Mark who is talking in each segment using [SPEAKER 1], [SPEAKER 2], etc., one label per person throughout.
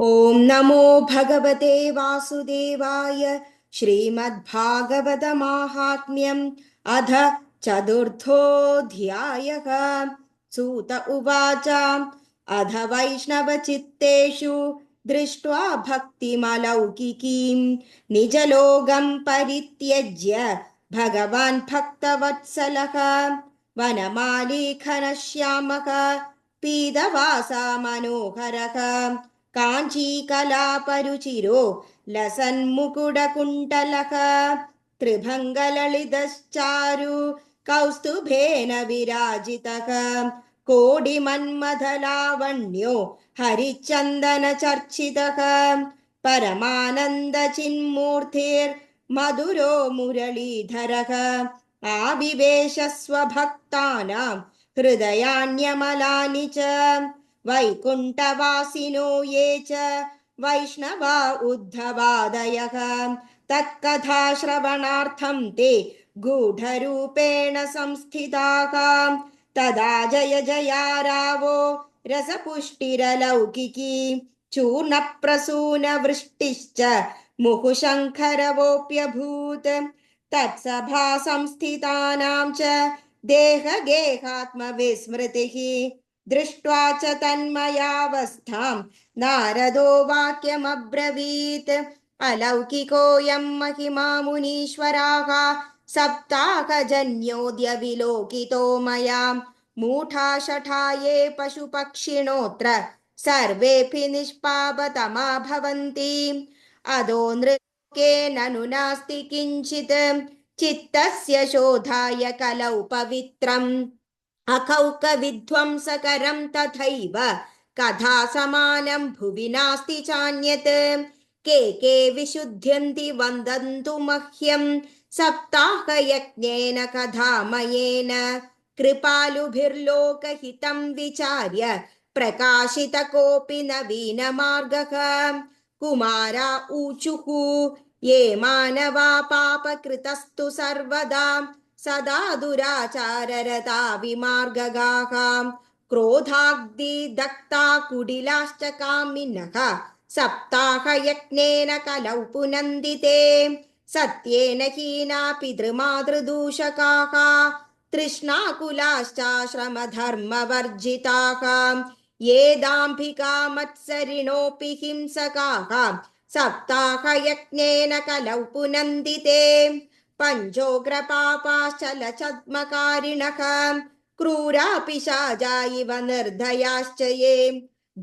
[SPEAKER 1] ॐ नमो भगवते वासुदेवाय। श्रीमद्भागवतमाहात्म्यम् अध चतुर्थोऽध्यायः। सूत उवाच अध वैष्णवचित्तेषु दृष्ट्वा भक्तिमलौकिकीं निजलोकं परित्यज्य भगवान् भक्तवत्सलः वनमालीघनश्यामः पीतवासा मनोहरः काञ्चीकलापरुचिरो लसन्मुकुटकुण्डलः त्रिभङ्गललितश्चारु कौस्तुभेन विराजितः कोटिमन्मथलावण्यो हरिचन्दनचर्चितः परमानन्दचिन्मूर्तिर्मधुरो मुरलीधरः आविवेश स्वभक्तानां हृदयान्यमलानि च वैकुण्ठवासिनो ये च वैष्णवा उद्धवादयः तत्कथा श्रवणार्थं ते गूढरूपेण संस्थिताः तदा जय जया रावो रसपुष्टिरलौकिकी चूर्णप्रसूनवृष्टिश्च मुहुशङ्खरवोऽप्यभूत् तत्सभा संस्थितानां च देहगेहात्मविस्मृतिः दृष्ट्वा च तन्मयावस्थां नारदो वाक्यमब्रवीत् अलौकिकोऽयं महिमा मुनीश्वराः सप्ताहजन्योऽद्य विलोकितो मया मूढा शठा ये पशुपक्षिणोऽत्र सर्वेऽपि निष्पापतमा भवन्ति अधो नृलोके ननु नास्ति किञ्चित् चित्तस्य शोधाय कलौ पवित्रम् अकौकविध्वंसकरं तथैव कथा समानं भुवि नास्ति चान्यत् के विशुध्यन्ति वन्दन्तु मह्यं सप्ताहयज्ञेन कथामयेन कृपालुभिर्लोकहितं विचार्य प्रकाशित कोऽपि नवीनमार्गः कुमारा ऊचुः ये मानवा पापकृतस्तु सर्वदा सदा दुराचाररता विमार्गगाः क्रोधाग्निदग्धा कुटिलाश्च कामिनः सप्ताहयज्ञेन कलौ पुनन्दिते सत्येन हीना पितृमातृदूषकाः तृष्णाकुलाश्चाश्रमधर्मवर्जिताः ये दाम्भिका मत्सरिणोऽपि हिंसकाः सप्ताहयज्ञेन कलौ पुनन्दिते पञ्चोग्रपापाश्चलचद्मकारिणः क्रूरा पिशाचा इव निर्दयाश्च ये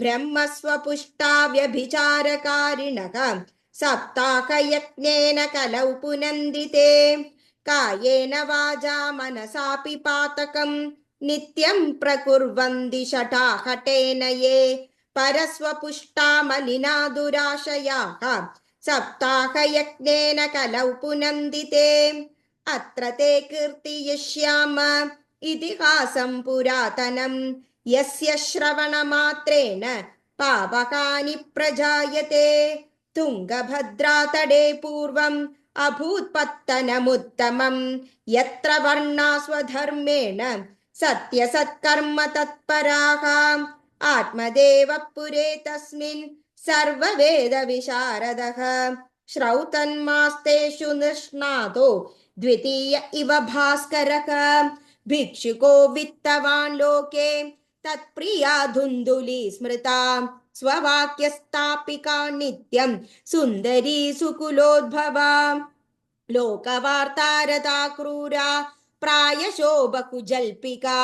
[SPEAKER 1] ब्रह्मस्वपुष्टा व्यभिचारकारिणः सप्ताहयज्ञेन कलौ पुनन्दिते कायेन वाचा मनसापि पातकं नित्यं प्रकुर्वन्ति शठाहटेन ये परस्वपुष्टा मलिना दुराशयाः सप्ताहयज्ञेन कलौ पुनन्दिते अत्र ते कीर्तयिष्याम इतिहासं पुरातनं यस्य श्रवणमात्रेण पावकानि प्रजायते तुङ्गभद्रातटे पूर्वम् अभूत्पत्तनमुत्तमं यत्र वर्णा स्वधर्मेण सत्यसत्कर्म तत्पराः आत्मदेवः पुरे तस्मिन् सर्ववेदविशारदः श्रौतन्मास्तेषु निष्णातो द्वितीय इव भास्करः भिक्षुको वित्तवान् लोके तत्प्रिया धुन्धुली स्मृता स्ववाक्यस्तापिका नित्यं सुन्दरी सुकुलोद्भवा लोकवार्तारता क्रूरा प्रायशो बहुजल्पिका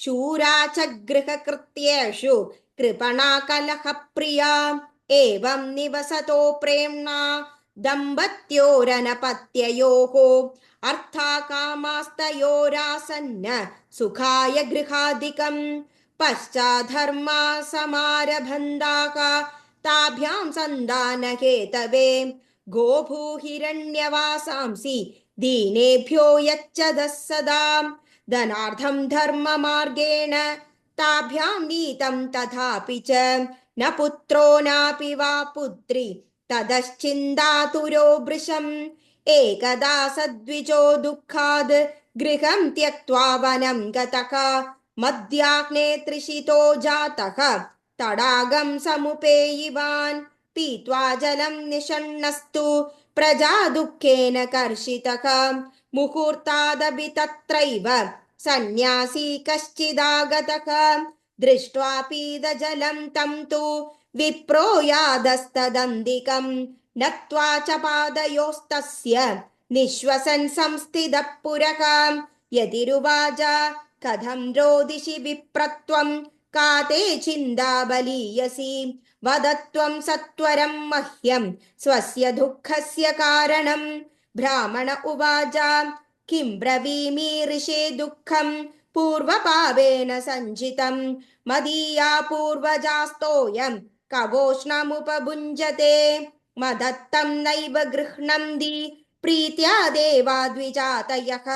[SPEAKER 1] शूरा च गृहकृत्येषु कृपणा कलहप्रिया एवं निवसतो प्रेम्णा दम्पत्योरनपत्ययोः अर्थाकामास्तयोरासन्न सुखाय गृहादिकम् पश्चाद्धर्मा समारभन्दाः ताभ्यां सन्धानहेतवे गोभूहिरण्यवासांसि दीनेभ्यो यच्चदः सदा धनार्थं धर्ममार्गेण ताभ्यां नीतं तथापि च न पुत्रो नापि वा पुत्री ततश्चिन्तातुरो वृषम् एकदा सद्विजो दुःखाद् गृहं त्यक्त्वा वनं गतः मध्याह्ने तृषितो जातः तडागं समुपेयिवान् पीत्वा जलं निषण्णस्तु प्रजा दुःखेन कर्षितः मुहूर्तादपि तत्रैव सन्न्यासी कश्चिदागतः दृष्ट्वा पीदजलं तं तु विप्रो यादस्तदन्दिकं नत्वा च पादयोस्तस्य निःश्वसन् संस्थितः पुरकां यदिरुवाच कथं रोदिषि विप्रत्वं का ते छिन्दा बलीयसि वदत्वं सत्वरं मह्यं स्वस्य दुःखस्य कारणं ब्राह्मण उवाच किं ब्रवीमि ऋषे दुःखं पूर्वपापेन सञ्चितं मदीया पूर्वजास्तोऽयं कवोष्णमुपभुञ्जते मदत्तं नैव गृह्णन्ति प्रीत्या देवा द्विजातयः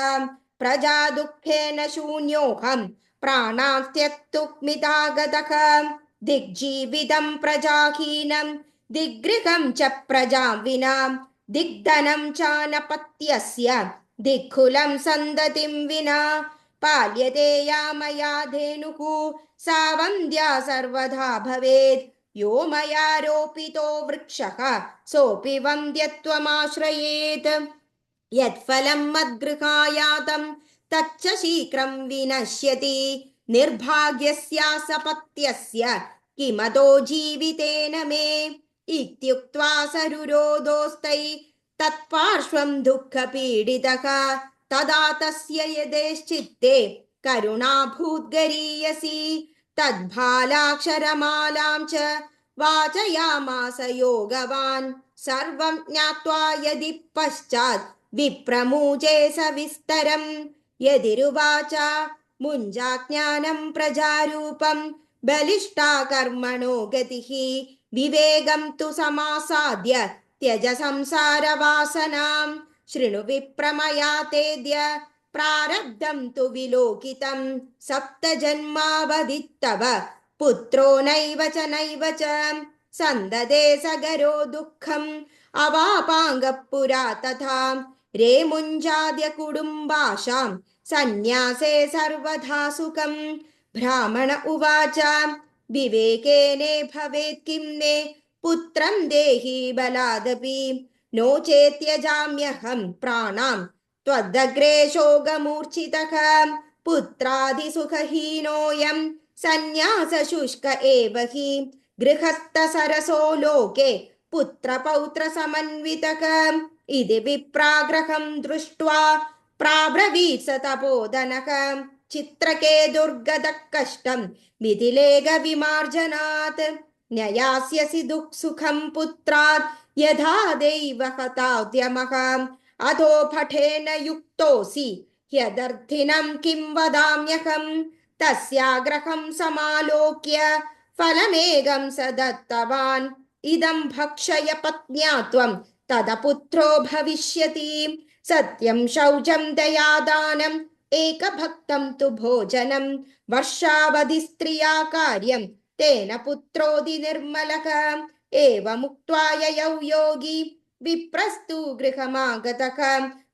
[SPEAKER 1] प्रजा दुःखेन शून्योऽहं प्राणान् त्यक्तुमितागतः दिग्जीवितं प्रजाहीनं दिग्गृहं च प्रजां विना दिग्धनं च नपत्यस्य दिक्खुलं सन्दतिं विना पाल्यते या मया धेनुः सा वन्द्या सर्वदा भवेत् यो मया रोपितो वृक्षः सोऽपि वन्द्यत्वमाश्रयेत् यत्फलं मद्गृहायातं तच्च शीघ्रं विनश्यति निर्भाग्यस्यासपत्यस्य किमतो जीवितेन मे इत्युक्त्वा सरुरोधोस्तै तत्पार्श्वं दुःखपीडितः तदा तस्य यदेश्चित्ते करुणाभूद्गरीयसी तद्भालाक्षरमालां च वाचयामास योगवान् सर्वं ज्ञात्वा यदि पश्चात् विप्रमुचे सविस्तरं यदिरुवाच मुञ्जाज्ञानं प्रजारूपं बलिष्ठा कर्मणो गतिः विवेगं तु समासाद्य त्यज संसारवासनां शृणु विप्रमया तेद्य प्रारब्धं तु विलोकितं सप्तजन्मावधित्तव पुत्रो नैव च सन्ददे सगरो दुःखम् अवापाङ्गः पुरा तथा रेमुञ्जाद्य कुटुम्बाशां सन्न्यासे सर्वथा सुखं ब्राह्मण उवाच विवेकेने भवेत् किं मे पुत्रं देहि बलादपि नो चेत्यजाम्यहं प्राणां त्वदग्रे शोकमूर्छितः पुत्रादिसुखहीनोऽयं सन्न्यासशुष्क एव हि गृहस्थसरसो लोके पुत्रपौत्रसमन्वितः इति विप्राग्रहं दृष्ट्वा प्राब्रवीत् स तपोधनः चित्रके दुर्गतः कष्टं विधिलेखविमार्जनात् न्ययास्यसि सुखं पुत्रात् यथा दैवहताद्यमः अधो पठेन युक्तोऽसि ह्यदर्थिनं किं वदाम्यहं तस्याग्रहं समालोक्य फलमेकं स दत्तवान् इदं भक्षय पत्न्या त्वं तद पुत्रो भविष्यति सत्यं शौचं दयादानम् एकभक्तं तु भोजनं वर्षावधि स्त्रिया कार्यं तेन पुत्रोऽधि निर्मलः एवमुक्त्वा ययौ योगी विप्रस्तु गृहमागतः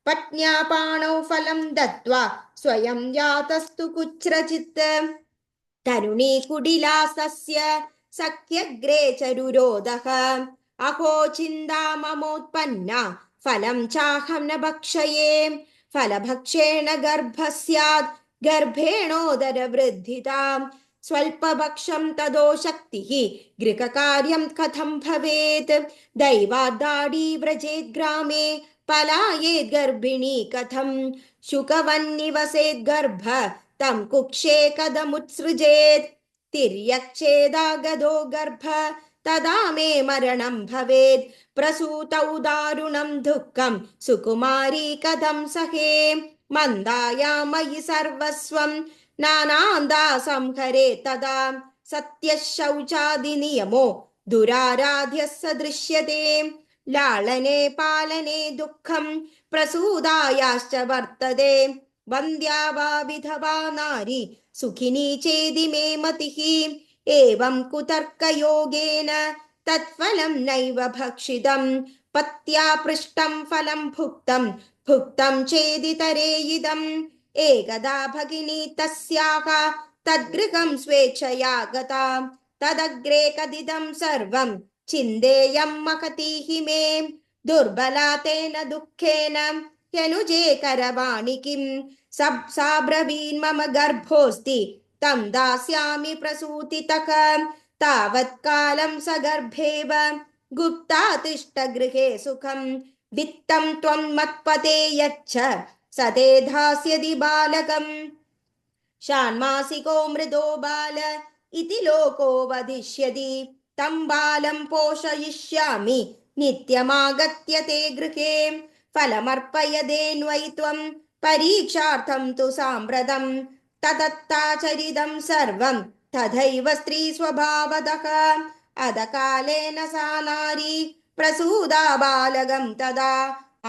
[SPEAKER 1] पत्न्या पाणौ फलं दत्त्वा स्वयं यातस्तु कुत्रचित् तरुणी कुटिला तस्य सख्यग्रे चरुरोधः अहो छिन्दा ममोत्पन्ना फलं चाहं न भक्षये फलभक्षेण गर्भः स्यात् गर्भेणोदरवृद्धितां स्वल्पभक्षं तदो शक्तिः गृहकार्यं कथं भवेत् दैवादाडी व्रजेत् ग्रामे पलायेत् गर्भिणी कथं शुकवन्निवसेत् गर्भ तं कुक्षे कथमुत्सृजेत् तिर्यक्छेदागदो गर्भ तदा मे मरणं भवेत् प्रसूतौ दारुणं दुःखं सुकुमारी कथं सहे मन्दाया मयि सर्वस्वं नानान्दा संहरे तदा सत्यः शौचादिनियमो दुराराध्यः स दृश्यते लालने पालने दुःखं प्रसूदायाश्च वर्तते वन्द्या वा विधवा नारी सुखिनी चेदि मे मतिः एवं कुतर्कयोगेन तत्फलं नैव भक्षितं पत्या पृष्टं फलं भुक्तं चेदितरे इदम् एकदा भगिनी तस्याः तद्गृहं स्वेच्छया गता तदग्रे कदिदं सर्वं चिन्देयं महतीः मे दुर्बला तेन दुःखेन ह्यनुजे करवाणि किं सा ब्रवीन्मम गर्भोऽस्ति तं दास्यामि प्रसूतितः तावत्कालं स गर्भेव गुप्ता तिष्ठ गृहे सुखं वित्तं त्वं मत्पते यच्छ स ते धास्यति बालकम् षाण्मासिको मृदो बाल इति लोको वदिष्यति तं बालं पोषयिष्यामि नित्यमागत्य ते गृहे फलमर्पयदेन्वै त्वं परीक्षार्थं तु साम्प्रतं तदत्ताचरितं सर्वं तथैव स्त्रीस्वभावतः अधकालेन सा नारी प्रसूदा बालकं तदा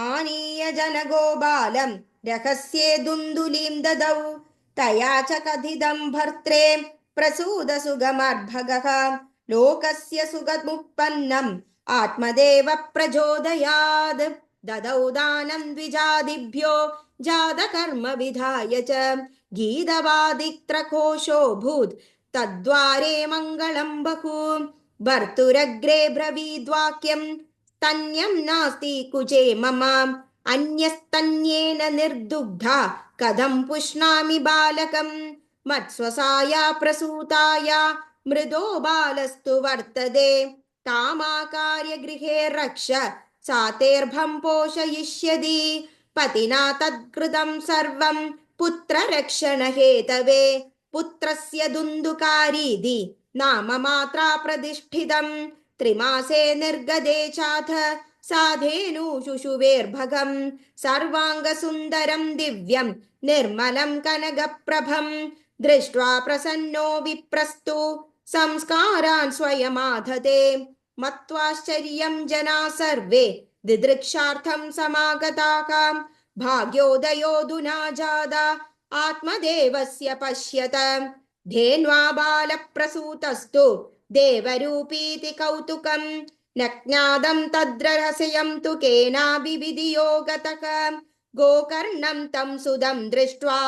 [SPEAKER 1] आनीय जनगो बालं रहस्ये दुन्दुलीं ददौ तया च कथितं भर्त्रे प्रसूदसुगमर्भगः लोकस्य सुगमुत्पन्नम् आत्मदेव प्रचोदयात् ददौ दानं द्विजादिभ्यो जातकर्म विधाय च गीतवादित्रकोशोऽभूत् तद्वारे मङ्गलं बहु भर्तुरग्रे ब्रवीद्वाक्यं स्तन्यं नास्ति कुजे मम अन्यस्तन्येन निर्दुग्धा कथं पुष्णामि बालकं मत्स्वसाया प्रसूताया मृदो बालस्तु वर्तते तामाकार्य गृहे रक्ष सातेर्भं पोषयिष्यति पतिना तत्कृतं सर्वं पुत्ररक्षणहेतवे पुत्रस्य दुन्दुकारीति नाम मात्रा प्रतिष्ठितं त्रिमासे निर्गदे चाथ साधेनुशुशुवेर्भगं सर्वाङ्गसुन्दरं दिव्यं निर्मलं कनकप्रभं दृष्ट्वा प्रसन्नो विप्रस्तु संस्कारान् स्वयमाधते मत्वाश्चर्यं जना सर्वे दिदृक्षार्थं समागताः भाग्योदयोऽधुना जादा आत्मदेवस्य पश्यत धेन्वा बालप्रसूतस्तु देवरूपीति कौतुकं न ज्ञातं तद्रहस्यं तु केनाभिविधियो गतः गोकर्णं तं सुदं दृष्ट्वा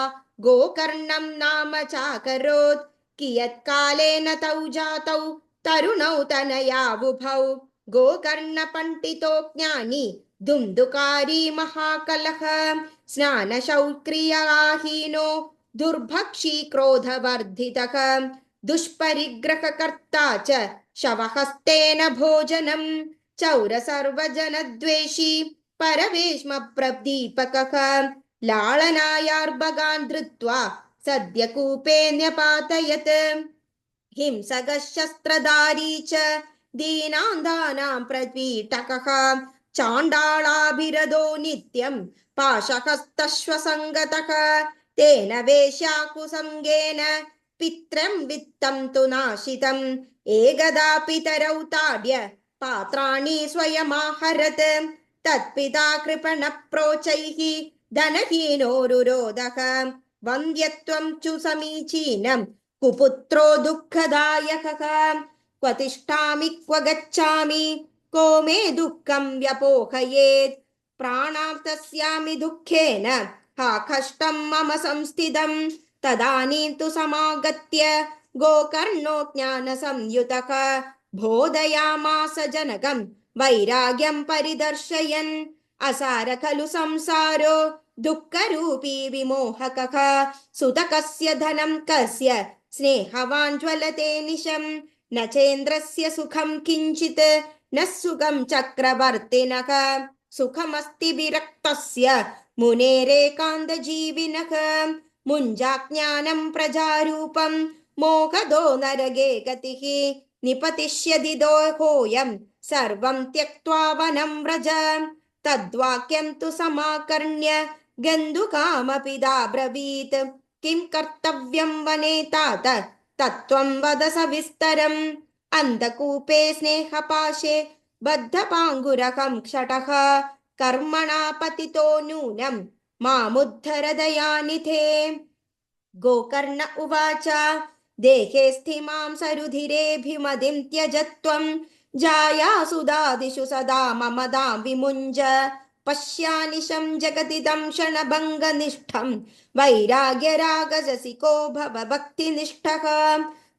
[SPEAKER 1] गोकर्णं नाम चाकरोत् कियत्कालेन तौ जातौ तरुणौ तनयावुभौ गोकर्णपण्डितो ज्ञानी दुन्दुकारी महाकलः स्नानशौक्रियाहीनो दुर्भक्षी क्रोधवर्धितः दुष्परिग्रहकर्ता च शवहस्तेन भोजनं चौर सर्वजनद्वेषी परवेश्मप्रदीपकः लाळनायार्भगान् धृत्वा सद्यकूपे न्यपातयत् हिंसकशस्त्रधारी च दीनान्धानां प्रपीटकः चाण्डालाभिरदो नित्यं पाशहस्तश्वसङ्गतः तेन वेश्याकुसङ्गेन पित्रं वित्तं तु नाशितम् एकदा पितरौ ताड्य पात्राणि स्वयमाहरत् तत्पिता कृपणप्रोचैः धनहीनोरुरोधः वन्द्यत्वं चु समीचीनं कुपुत्रो दुःखदायकः क्व तिष्ठामि क्व गच्छामि को मे दुःखं व्यपोहयेत् प्राणार्तस्यामि दुःखेन हा कष्टं मम संस्थितं तदानीं तु समागत्य गोकर्णो ज्ञानसंयुतः बोधयामास जनकं वैराग्यं परिदर्शयन् असार खलु संसारो दुःखरूपी विमोहकः सुतकस्य धनं कस्य स्नेहवान् ज्वलते निशं न चेन्द्रस्य सुखं किञ्चित् न सुखं चक्रवर्तिनः सुखमस्ति विरक्तस्य मुनेरेकान्तजीविनः मुञ्जाज्ञानं प्रजारूपं मोहदो नरगे गतिः निपतिष्यति दोहोऽयं सर्वं त्यक्त्वा वनं व्रज तद्वाक्यं तु समाकर्ण्य गन्धुकामपि दाब्रवीत् किं कर्तव्यं वने तात तत्त्वं वद सविस्तरम् अन्धकूपे स्नेहपाशे बद्धपाङ्गुरहं क्षटः कर्मणा पतितो नूनं मामुद्धर दयानिधे गोकर्ण उवाच देहे स्थिमां सरुधिरेऽभिमदिं त्यजत्वं जायासुदादिषु सदा ममदां विमुञ्ज पश्यानिशं जगदिदं क्षणभङ्गनिष्ठं वैराग्यरागजसिको भव भक्तिनिष्ठः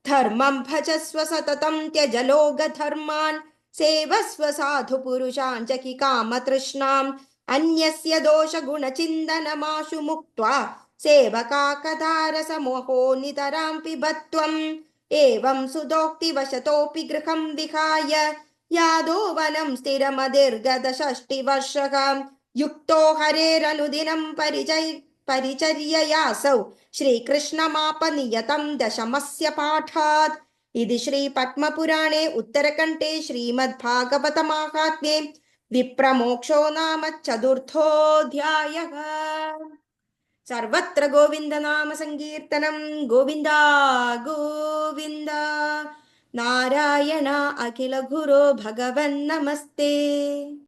[SPEAKER 1] धर्मं भजस्व सततं त्यज लोकधर्मान् सेवस्व साधुपुरुषान् जहि कामतृष्णाम् अन्यस्य दोषगुणचिन्तनमाशु मुक्त्वा सेवकाकदारसमोहो नितरां पिबत्वम् एवं सुदोक्तिवशतोऽपि गृहं विहाय यादो वनं स्थिरमदीर्घदषष्टिवर्षः युक्तो हरेरनुदिनं परिचर्ययासौ श्रीकृष्णमापनियतं दशमस्य पाठात् इति श्रीपद्मपुराणे उत्तरकण्ठे श्रीमद्भागवतमाहात्म्ये विप्रमोक्षो नाम चतुर्थोऽध्यायः। सर्वत्र गोविन्दनाम सङ्कीर्तनं गोविन्द गोविन्द नारायण अखिल गुरो भगवन् नमस्ते।